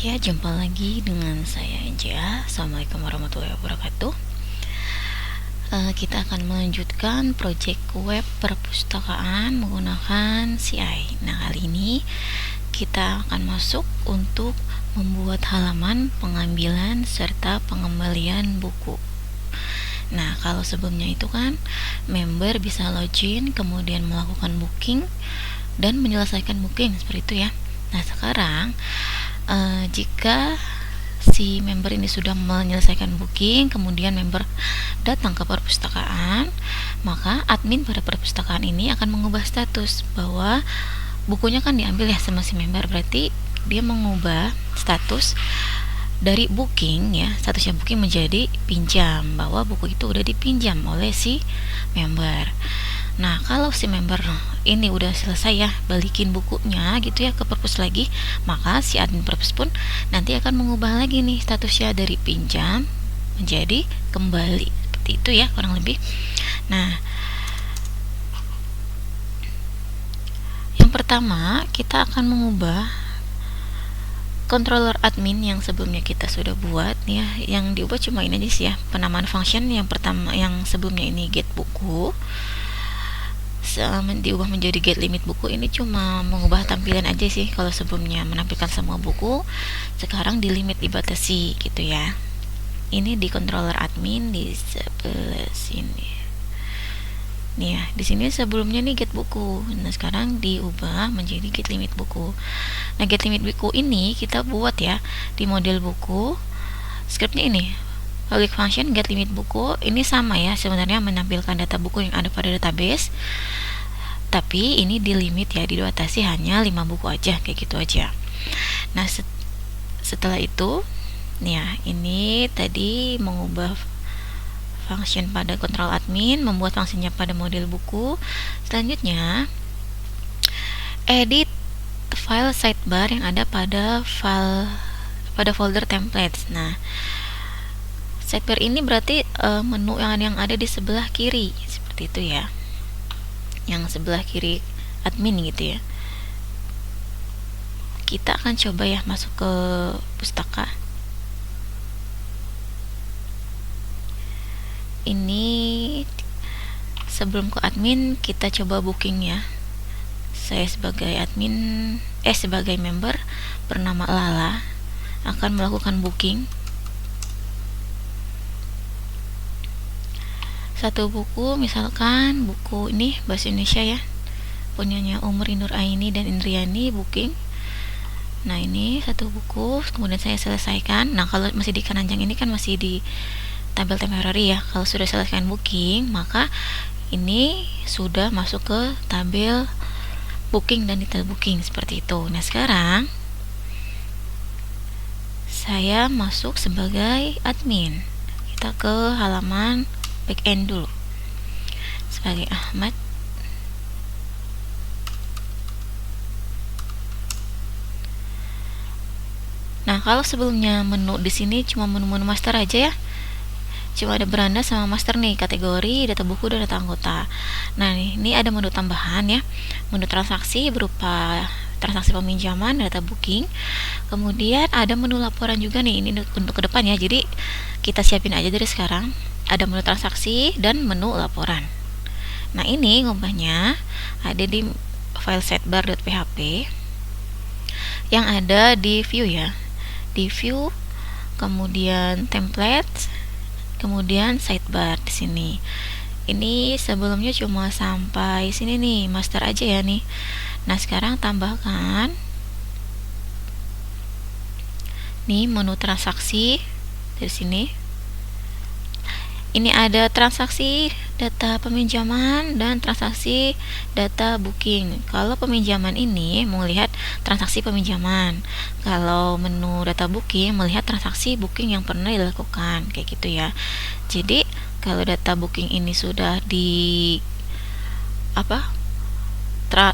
Ya, jumpa lagi dengan saya Enja. Assalamualaikum warahmatullahi wabarakatuh. Kita akan melanjutkan proyek web perpustakaan menggunakan CI. Nah, kali ini kita akan masuk untuk membuat halaman pengambilan serta pengembalian buku. Nah, kalau sebelumnya itu kan member bisa login, kemudian melakukan booking dan menyelesaikan booking seperti itu ya. Nah, sekarang jika si member ini sudah menyelesaikan booking, kemudian member datang ke perpustakaan, maka admin pada perpustakaan ini akan mengubah status bahwa bukunya kan diambil ya sama si member, berarti dia mengubah status dari booking ya, statusnya booking menjadi pinjam, bahwa buku itu udah dipinjam oleh si member. Nah, kalau si member ini udah selesai ya balikin bukunya gitu ya ke perpus lagi, maka si admin perpus pun nanti akan mengubah lagi nih statusnya dari pinjam menjadi kembali. Seperti itu ya kurang lebih. Nah, yang pertama kita akan mengubah controller admin yang sebelumnya kita sudah buat ya. Yang diubah cuma ini aja sih ya, penamaan function yang pertama, yang sebelumnya ini get buku diubah menjadi get limit buku. Ini cuma mengubah tampilan aja sih. Kalau sebelumnya menampilkan semua buku, sekarang di limit dibatasi gitu ya. Ini di controller admin di sebelah sini nih ya. Di sini sebelumnya nih get buku, nah sekarang diubah menjadi get limit buku. Nah, get limit buku ini kita buat ya di model buku. Scriptnya ini public function get limit buku, ini sama ya sebenarnya, menampilkan data buku yang ada pada database, tapi ini di limit ya, dibatasi hanya 5 buku aja, kayak gitu aja. Nah, setelah itu nih ya, ini tadi mengubah function pada control admin, membuat fungsinya pada model buku. Selanjutnya edit file sidebar yang ada pada folder templates. Nah, sidebar ini berarti menu yang ada di sebelah kiri, seperti itu ya, yang sebelah kiri admin gitu ya. Kita akan coba ya masuk ke pustaka. Ini sebelum ke admin kita coba booking ya. Saya sebagai admin, sebagai member bernama Lala akan melakukan booking satu buku, misalkan buku ini bahasa Indonesia ya, punyanya Umri Nur Aini dan Indriani, booking. Nah, ini satu buku, kemudian saya selesaikan. Nah, kalau masih di keranjang ini kan masih di tabel temporary ya. Kalau sudah selesaikan booking, maka ini sudah masuk ke tabel booking dan detail booking, seperti itu. Nah, sekarang saya masuk sebagai admin. Kita ke halaman backend dulu sebagai Ahmad. Nah, kalau sebelumnya menu di sini cuma menu-menu master aja ya, cuma ada beranda sama master nih, kategori, data buku, dan data anggota. Nah, ini ada menu tambahan ya, menu transaksi berupa transaksi peminjaman, data booking. Kemudian ada menu laporan juga nih, ini untuk ke depan ya, jadi kita siapin aja dari sekarang. Ada menu transaksi dan menu laporan. Nah, ini ngubahnya ada di file sidebar.php yang ada di view ya, di view, kemudian template, kemudian sidebar di sini. Ini sebelumnya cuma sampai sini nih, master aja ya nih. Nah, sekarang tambahkan nih menu transaksi dari sini. Ini ada transaksi data peminjaman dan transaksi data booking. Kalau peminjaman ini melihat transaksi peminjaman, kalau menu data booking melihat transaksi booking yang pernah dilakukan, kayak gitu ya. Jadi kalau data booking ini sudah di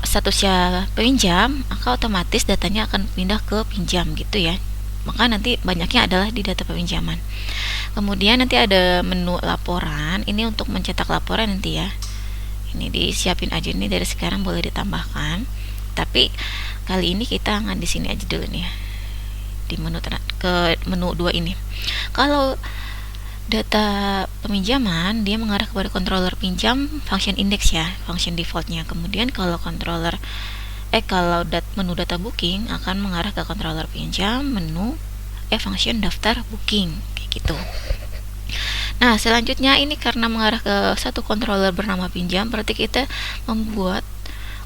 statusnya peminjam, maka otomatis datanya akan pindah ke pinjam gitu ya. Maka nanti banyaknya adalah di data peminjaman. Kemudian nanti ada menu laporan, ini untuk mencetak laporan nanti ya. Ini disiapin aja nih dari sekarang, boleh ditambahkan. Tapi kali ini kita akan di sini aja dulu nih ya. di ke menu 2 ini. Kalau data peminjaman dia mengarah kepada controller pinjam function index ya, function defaultnya. Kemudian kalau menu data booking akan mengarah ke controller pinjam menu function daftar booking kayak gitu. Nah, selanjutnya ini karena mengarah ke satu controller bernama pinjam, berarti kita membuat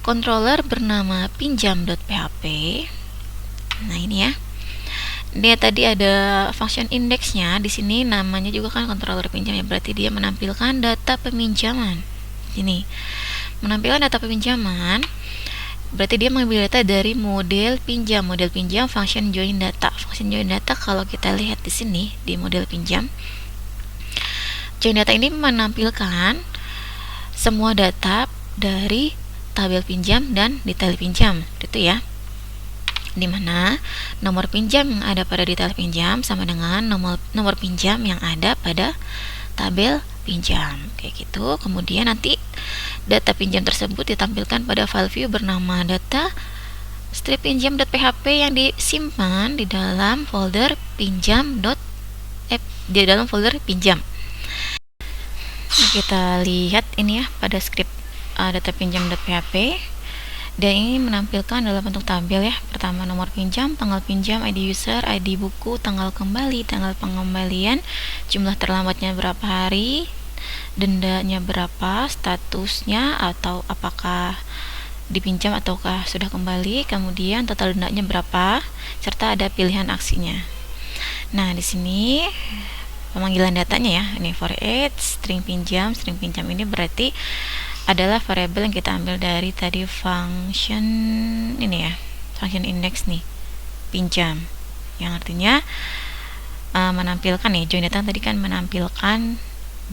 controller bernama pinjam.php. Nah, ini ya. Dia tadi ada function indexnya di sini, namanya juga kan controller pinjam ya, berarti dia menampilkan data peminjaman. Ini menampilkan data peminjaman, berarti dia mengambil data dari model pinjam function join data. Function join data kalau kita lihat di sini di model pinjam, join data ini menampilkan semua data dari tabel pinjam dan detail pinjam, itu ya. Dimana nomor pinjam yang ada pada detail pinjam sama dengan nomor pinjam yang ada pada tabel pinjam, kayak gitu. Kemudian nanti data pinjam tersebut ditampilkan pada file view bernama data strip pinjam.php yang disimpan di dalam folder di dalam folder pinjam. Nah, kita lihat ini ya pada script data pinjam.php, dan ini menampilkan dalam bentuk tabel ya. Pertama nomor pinjam, tanggal pinjam, ID user, ID buku, tanggal kembali, tanggal pengembalian, jumlah terlambatnya berapa hari, dendanya berapa, statusnya atau apakah dipinjam ataukah sudah kembali, kemudian total dendanya berapa, serta ada pilihan aksinya. Nah, di sini pemanggilan datanya ya. Ini for each string pinjam ini berarti adalah variabel yang kita ambil dari tadi function ini ya, function index nih, pinjam, yang artinya menampilkan nih, join data tadi kan menampilkan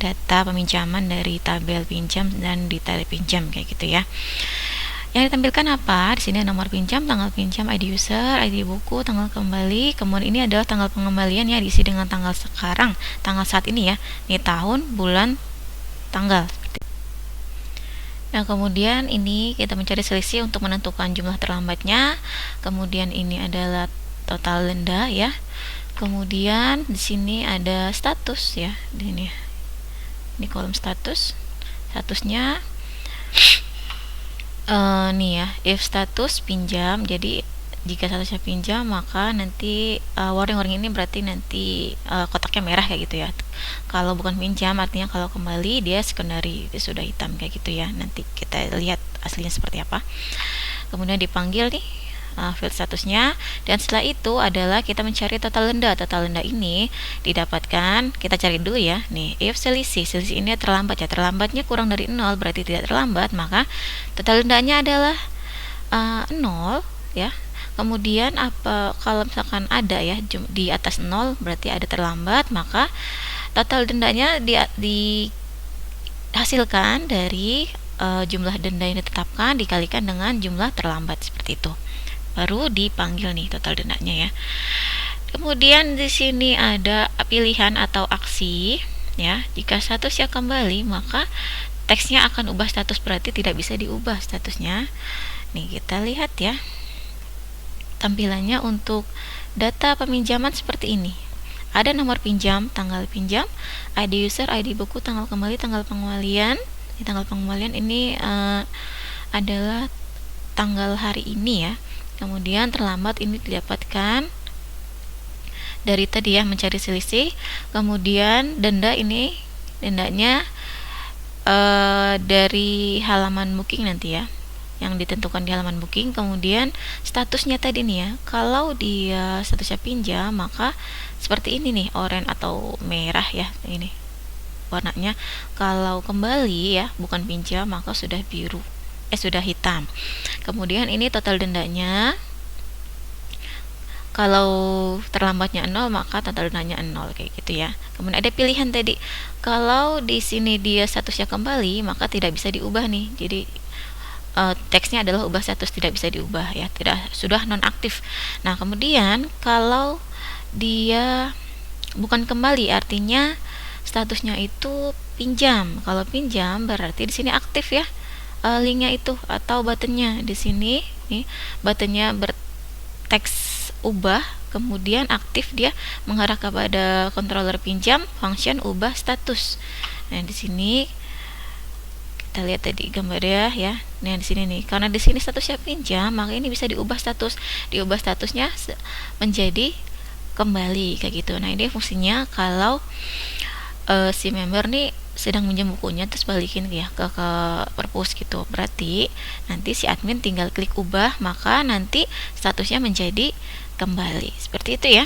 data peminjaman dari tabel pinjam dan detail pinjam kayak gitu ya. Yang ditampilkan apa? Di sini nomor pinjam, tanggal pinjam, ID user, ID buku, tanggal kembali. Kemudian ini adalah tanggal pengembalian ya, diisi dengan tanggal sekarang, tanggal saat ini ya. Ini tahun, bulan, tanggal. Nah, kemudian ini kita mencari selisih untuk menentukan jumlah terlambatnya. Kemudian ini adalah total denda ya. Kemudian di sini ada status ya. Ini kolom status. Statusnya nih ya, if status pinjam. Jadi jika statusnya pinjam maka nanti warning ini berarti nanti kotaknya merah kayak gitu ya. Kalau bukan pinjam artinya kalau kembali dia secondary, dia sudah hitam kayak gitu ya. Nanti kita lihat aslinya seperti apa. Kemudian dipanggil nih field statusnya, dan setelah itu adalah kita mencari total denda. Total denda ini didapatkan, kita cari dulu ya. Nih, if selisih ini terlambat ya. Terlambatnya kurang dari 0 berarti tidak terlambat, maka total dendanya adalah 0 ya. Kemudian kalau misalkan ada ya di atas 0 berarti ada terlambat, maka total dendanya dihasilkan dari jumlah denda yang ditetapkan dikalikan dengan jumlah terlambat, seperti itu. Baru dipanggil nih total dendanya ya. Kemudian di sini ada pilihan atau aksi ya. Jika statusnya kembali maka teksnya akan ubah status, berarti tidak bisa diubah statusnya. Nih kita lihat ya. Tampilannya untuk data peminjaman seperti ini. Ada nomor pinjam, tanggal pinjam, ID user, ID buku, tanggal kembali, tanggal pengembalian. Di tanggal pengembalian ini adalah tanggal hari ini ya. Kemudian terlambat ini didapatkan dari tadi ya, mencari selisih. Kemudian dendanya dari halaman booking nanti ya, yang ditentukan di halaman booking. Kemudian statusnya tadi nih ya, kalau dia statusnya pinjam maka seperti ini nih, oranye atau merah ya, ini warnanya. Kalau kembali ya, bukan pinjam, maka sudah sudah hitam. Kemudian ini total dendanya, kalau terlambatnya 0 maka total dendanya 0 kayak gitu ya. Kemudian ada pilihan tadi, kalau di sini dia statusnya kembali maka tidak bisa diubah nih. Jadi teksnya adalah ubah status, tidak bisa diubah ya, sudah nonaktif. Nah, kemudian kalau dia bukan kembali artinya statusnya itu pinjam. Kalau pinjam berarti di sini aktif ya, linknya itu atau buttonnya di sini nih, buttonnya berteks ubah, kemudian aktif dia mengarah kepada controller pinjam, function ubah status. Nah, di sini kita lihat tadi gambarnya ya. Nah, di sini nih, karena di sini statusnya pinjam, maka ini bisa diubah statusnya menjadi kembali kayak gitu. Nah, ini fungsinya kalau si member nih sedang minjam bukunya terus balikin ya ke perpus gitu. Berarti nanti si admin tinggal klik ubah, maka nanti statusnya menjadi kembali. Seperti itu ya.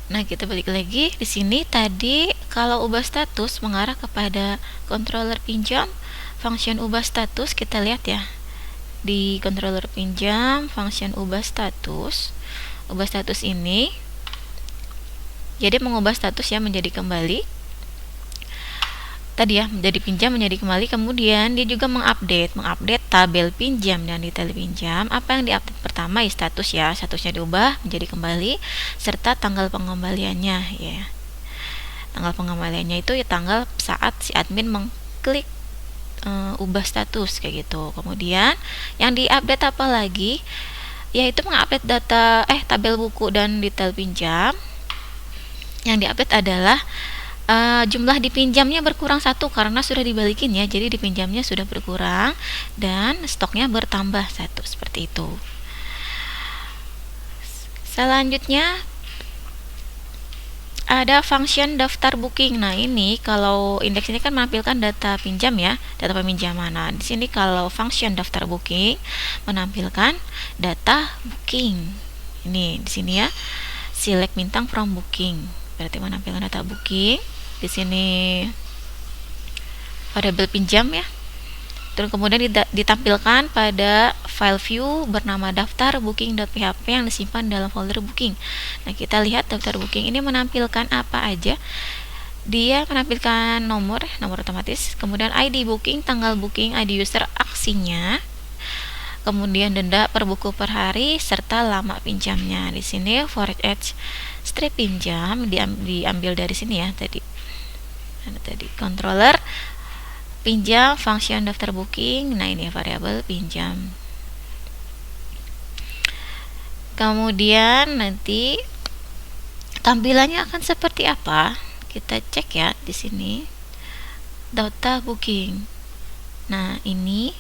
Nah, kita balik lagi di sini tadi kalau ubah status mengarah kepada controller pinjam, function ubah status kita lihat ya. Di controller pinjam, function ubah status. Ubah status ini jadi mengubah status ya menjadi kembali. Tadi ya, menjadi pinjam menjadi kembali. Kemudian dia juga mengupdate tabel pinjam dan detail pinjam. Apa yang diupdate pertama ya statusnya diubah menjadi kembali serta tanggal pengembaliannya ya. Tanggal pengembaliannya itu ya tanggal saat si admin mengklik ubah status kayak gitu. Kemudian yang diupdate apa lagi? Yaitu mengupdate data tabel buku dan detail pinjam. Yang diupdate adalah jumlah dipinjamnya berkurang 1 karena sudah dibalikin ya, jadi dipinjamnya sudah berkurang dan stoknya bertambah 1 seperti itu. Selanjutnya ada function daftar booking. Nah, ini kalau indeks ini kan menampilkan data pinjam ya, data peminjaman. Nah, di sini kalau function daftar booking menampilkan data booking. Ini di sini ya, select bintang from booking. Berarti menampilkan data booking. Di sini variabel pinjam ya. Terus kemudian ditampilkan pada file view bernama daftar booking.php yang disimpan dalam folder booking. Nah, kita lihat daftar booking ini menampilkan apa aja. Dia menampilkan nomor otomatis, kemudian ID booking, tanggal booking, ID user, aksinya, kemudian denda per buku per hari serta lama pinjamnya. Di sini for each strip pinjam diambil dari sini ya tadi. Ada tadi controller pinjam, function daftar booking. Nah, ini variabel pinjam. Kemudian nanti tampilannya akan seperti apa? Kita cek ya di sini. Data booking. Nah, ini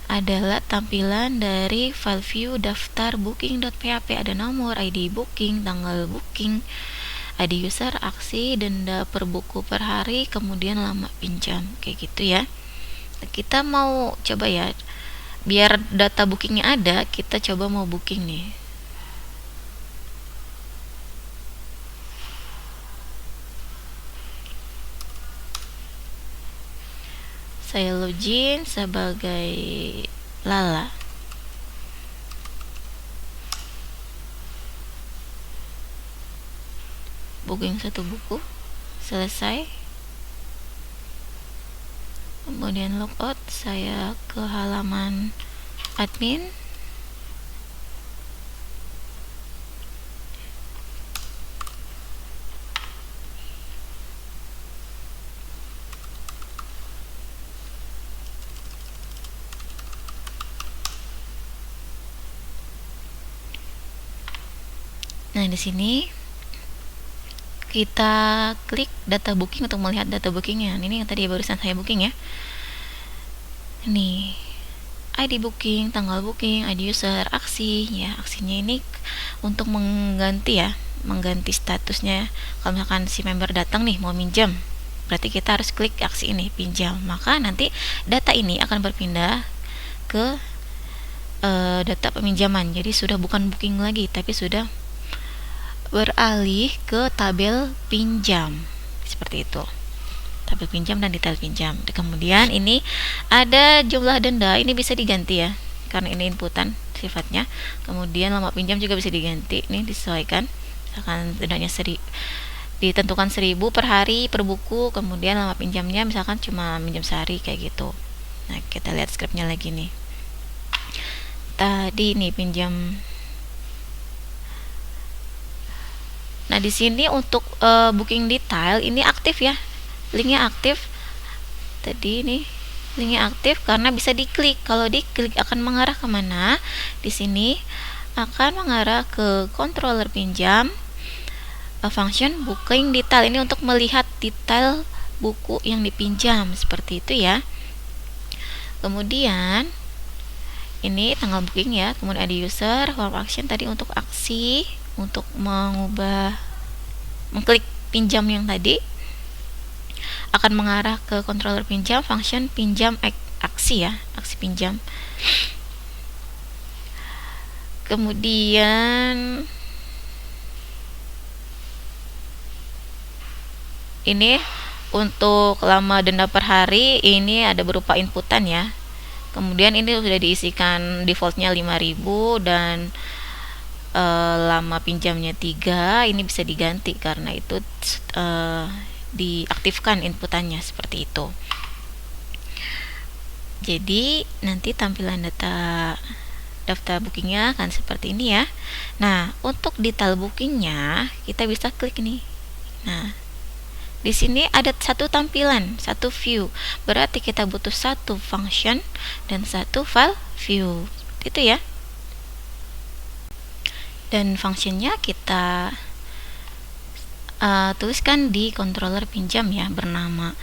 adalah tampilan dari file view daftar booking.php. Ada nomor, ID booking, tanggal booking, ID user, aksi, denda per buku per hari, kemudian lama pinjam kayak gitu ya. Kita mau coba ya, biar data bookingnya ada, kita coba mau booking nih. Saya login sebagai Lala. Booking 1 buku selesai. Kemudian logout, saya ke halaman admin. Nah, di sini kita klik data booking untuk melihat data bookingnya. Ini yang tadi barusan saya booking ya. Ini ID booking, tanggal booking, ID user, aksi ya. Aksinya ini untuk mengganti statusnya. Kalau misalkan si member datang nih mau minjam, berarti kita harus klik aksi ini pinjam. Maka nanti data ini akan berpindah ke data peminjaman. Jadi sudah bukan booking lagi, tapi sudah beralih ke tabel pinjam seperti itu, tabel pinjam dan detail pinjam. Kemudian ini ada jumlah denda, ini bisa diganti ya karena ini inputan sifatnya. Kemudian lama pinjam juga bisa diganti, ini disesuaikan, misalkan dendanya ditentukan 1.000 per hari per buku, kemudian lama pinjamnya misalkan cuma minjam sehari kayak gitu. Nah, kita lihat scriptnya lagi nih. Tadi nih pinjam. Nah, di sini untuk booking detail ini aktif ya, linknya aktif. Tadi ini linknya aktif karena bisa diklik. Kalau diklik akan mengarah kemana? Di sini akan mengarah ke controller pinjam, function booking detail. Ini untuk melihat detail buku yang dipinjam, seperti itu ya. Kemudian ini tanggal booking ya, kemudian ada user, form action tadi untuk aksi, untuk mengklik pinjam yang tadi akan mengarah ke controller pinjam, function pinjam aksi ya, aksi pinjam. Kemudian ini untuk lama denda per hari, ini ada berupa inputan ya. Kemudian ini sudah diisikan defaultnya 5.000 dan lama pinjamnya 3. Ini bisa diganti karena itu diaktifkan inputannya, seperti itu. Jadi nanti tampilan daftar bookingnya akan seperti ini ya. Nah, untuk detail bookingnya kita bisa klik nih. Nah, di sini ada satu tampilan, satu view. Berarti kita butuh satu function dan satu file view. Itu ya. Dan functionnya kita tuliskan di controller pinjam ya, bernama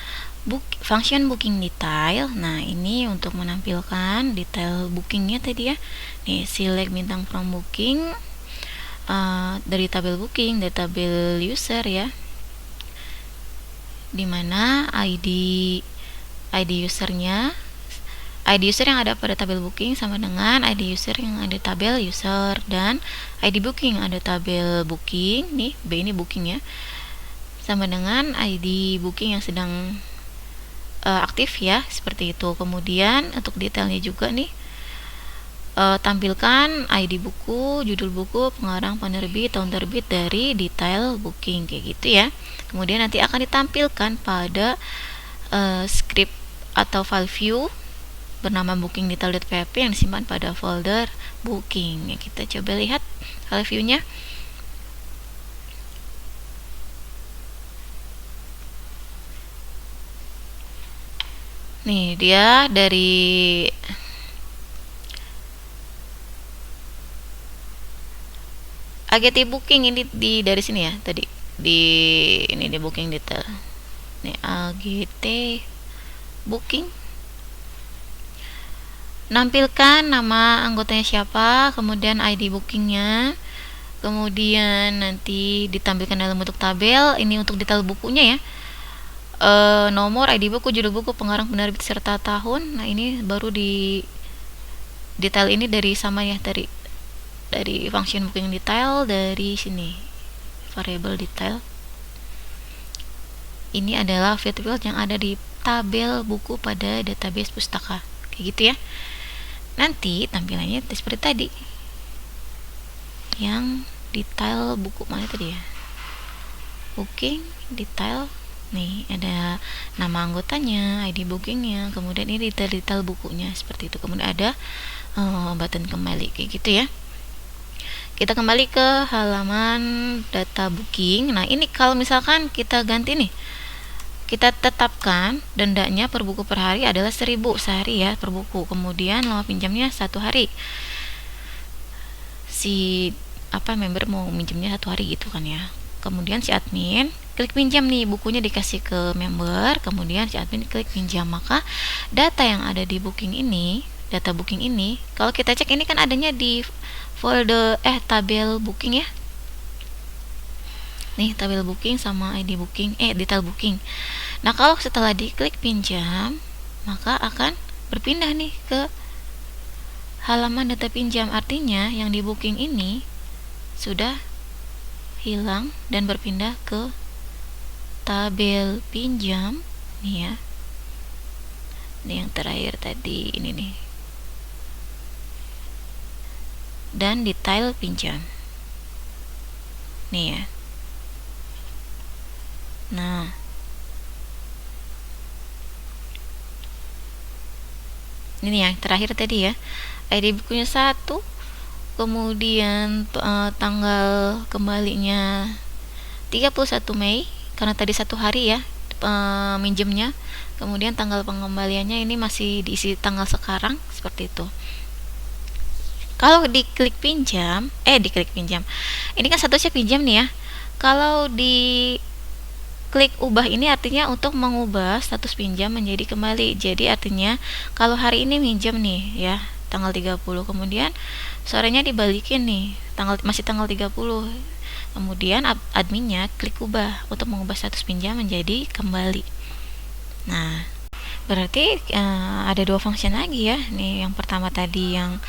function booking detail. Nah, ini untuk menampilkan detail bookingnya tadi ya. Nih, select bintang from booking dari tabel booking, dari tabel user ya, dimana ID usernya, ID user yang ada pada tabel booking sama dengan ID user yang ada tabel user, dan ID booking yang ada tabel booking nih, B ini booking ya, sama dengan ID booking yang sedang aktif ya, seperti itu. Kemudian untuk detailnya juga nih, tampilkan ID buku, judul buku, pengarang, penerbit, tahun terbit dari detail booking, kayak gitu ya. Kemudian nanti akan ditampilkan pada script atau file view bernama booking detail.php yang disimpan pada folder booking. Ya, kita coba lihat file view-nya. Nih, dia dari AGT booking ini dari sini ya tadi. Ini di booking detail. Nih, AGT booking. Nampilkan nama anggotanya siapa, kemudian ID bookingnya, kemudian nanti ditampilkan dalam bentuk tabel. Ini untuk detail bukunya ya, nomor, ID buku, judul buku, pengarang, penerbit, serta tahun. Nah, ini baru di detail ini dari sama ya, dari function booking detail, dari sini variable detail. Ini adalah field yang ada di tabel buku pada database pustaka, kayak gitu ya. Nanti tampilannya seperti tadi, yang detail buku mana tadi ya, booking detail. Nih, ada nama anggotanya, ID bookingnya, kemudian ini detail bukunya, seperti itu. Kemudian ada button kembali, kayak gitu ya. Kita kembali ke halaman data booking. Nah, ini kalau misalkan kita ganti nih, kita tetapkan dendanya per buku per hari adalah 1.000 sehari ya per buku. Kemudian lama pinjamnya 1 hari. Si member mau minjemnya 1 hari gitu kan ya. Kemudian si admin klik pinjam nih, bukunya dikasih ke member, kemudian si admin klik pinjam. Maka data yang ada di booking ini, data booking ini, kalau kita cek ini kan adanya di folder tabel booking ya. Nih, tabel booking sama ID booking, detail booking. Nah, kalau setelah diklik pinjam, maka akan berpindah nih ke halaman data pinjam. Artinya yang di booking ini sudah hilang dan berpindah ke tabel pinjam nih ya. Ini yang terakhir tadi, ini nih, dan detail pinjam nih ya. Nah, ini yang terakhir tadi ya, ID bukunya 1, kemudian tanggal kembalinya 31 Mei karena tadi 1 hari ya minjemnya, kemudian tanggal pengembaliannya ini masih diisi tanggal sekarang, seperti itu. Kalau diklik pinjam, diklik pinjam. Ini kan statusnya pinjam nih ya. Kalau di klik ubah ini artinya untuk mengubah status pinjam menjadi kembali. Jadi artinya kalau hari ini minjam nih ya, tanggal 30, kemudian sorenya dibalikin nih, masih tanggal 30. Kemudian adminnya klik ubah untuk mengubah status pinjam menjadi kembali. Nah, berarti ada dua function lagi ya. Nih yang pertama tadi yang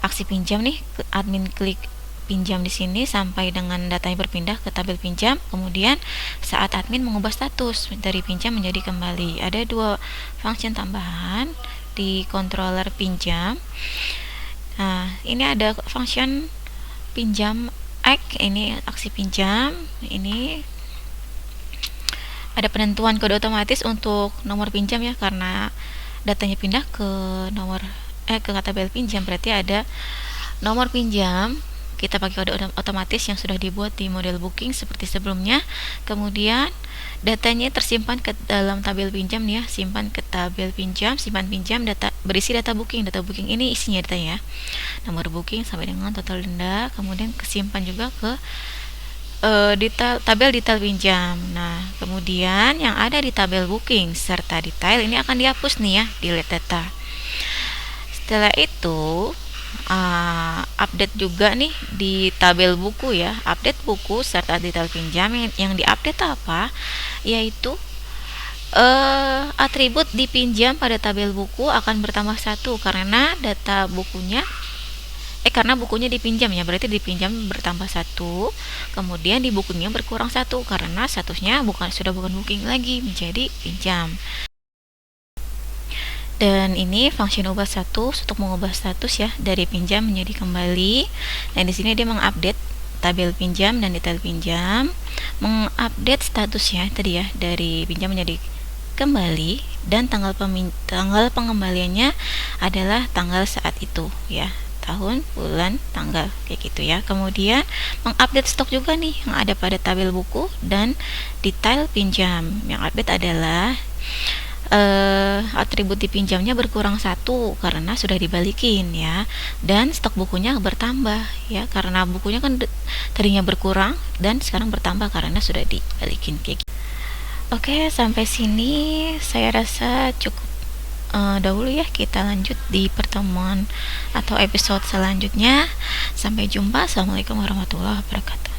aksi pinjam nih, admin klik pinjam di sini sampai dengan datanya berpindah ke tabel pinjam. Kemudian saat admin mengubah status dari pinjam menjadi kembali. Ada dua function tambahan di controller pinjam. Nah, ini ada function pinjam act, ini aksi pinjam. Ini ada penentuan kode otomatis untuk nomor pinjam ya, karena datanya pindah ke ke tabel pinjam, berarti ada nomor pinjam. Kita pakai kode otomatis yang sudah dibuat di model booking seperti sebelumnya. Kemudian datanya tersimpan ke dalam tabel pinjam nih ya, simpan ke tabel pinjam, simpan pinjam, data berisi data booking. Data booking ini isinya datanya, nomor booking sampai dengan total denda, kemudian kesimpan juga ke tabel detail pinjam. Nah, kemudian yang ada di tabel booking serta detail ini akan dihapus nih ya, delete data. Setelah itu update juga nih di tabel buku ya, update buku serta detail pinjam. Yang diupdate apa? Yaitu atribut dipinjam pada tabel buku akan bertambah 1 karena data bukunya karena bukunya dipinjam ya, berarti dipinjam bertambah 1, kemudian di bukunya berkurang 1 karena statusnya sudah bukan booking lagi, menjadi pinjam. Dan ini function ubah status untuk mengubah status ya, dari pinjam menjadi kembali. Dan di sini dia mengupdate tabel pinjam dan detail pinjam, mengupdate statusnya tadi ya, dari pinjam menjadi kembali, dan tanggal pengembaliannya adalah tanggal saat itu ya, tahun, bulan, tanggal, kayak gitu ya. Kemudian mengupdate stok juga nih yang ada pada tabel buku dan detail pinjam. Yang update adalah atribut dipinjamnya berkurang 1 karena sudah dibalikin ya, dan stok bukunya bertambah ya, karena bukunya kan tadinya berkurang dan sekarang bertambah karena sudah dibalikin kayak gitu. Oke, sampai sini saya rasa cukup dahulu ya. Kita lanjut di pertemuan atau episode selanjutnya. Sampai jumpa. Assalamualaikum warahmatullahi wabarakatuh.